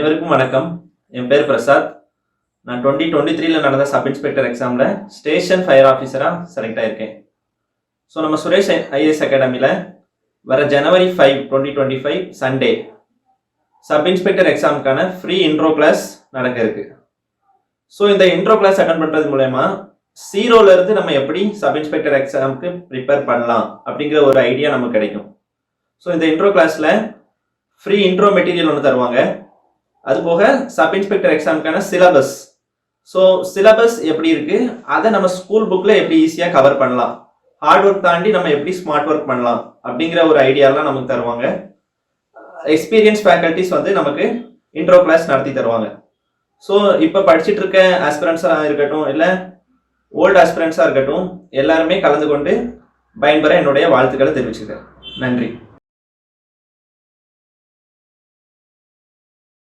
அனைவருக்கும் வணக்கம். என் பேர் பிரசாத். நான் 2023ல நடந்த சப் இன்ஸ்பெக்டர் எக்ஸாமில் ஸ்டேஷன் ஃபயர் ஆஃபீஸராக செலக்ட் ஆகியிருக்கேன். ஸோ நம்ம சுரேஷ் ஐஏஎஸ் அகாடமியில் வர ஜனவரி 5, 2025 சண்டே சப் இன்ஸ்பெக்டர் எக்ஸாமுக்கான ஃப்ரீ இன்ட்ரோ கிளாஸ் நடக்க இருக்கு. ஸோ இந்த இன்ட்ரோ கிளாஸ் அட்டன் பண்ணுறது மூலயமா இருந்து நம்ம எப்படி சப் இன்ஸ்பெக்டர் எக்ஸாமுக்கு ப்ரிப்பேர் பண்ணலாம் அப்படிங்கிற ஒரு ஐடியா நமக்கு கிடைக்கும். ஸோ இந்த இன்ட்ரோ கிளாஸில் ஃப்ரீ இன்ட்ரோ மெட்டீரியல் ஒன்று தருவாங்க. அதுபோக சப் இன்ஸ்பெக்டர் எக்ஸாமுக்கான சிலபஸ். ஸோ சிலபஸ் எப்படி இருக்கு, அதை நம்ம ஸ்கூல் புக்கில் எப்படி ஈஸியாக கவர் பண்ணலாம், ஹார்ட் ஒர்க் தாண்டி நம்ம எப்படி ஸ்மார்ட் ஒர்க் பண்ணலாம் அப்படிங்கிற ஒரு ஐடியாலாம் நமக்கு தருவாங்க. எக்ஸ்பீரியன்ஸ் ஃபேக்கல்ட்டிஸ் நமக்கு இன்ட்ரோ கிளாஸ் நடத்தி தருவாங்க. ஸோ இப்போ படிச்சுட்டு இருக்க ஆஸ்பிரண்ட்ஸாக இருக்கட்டும், இல்லை ஓல்டு ஆஸ்பிரண்ட்ஸாக இருக்கட்டும், எல்லாருமே கலந்து கொண்டு பயன்பெற என்னுடைய வாழ்த்துக்களை தெரிவிச்சுக்கிறேன். நன்றி.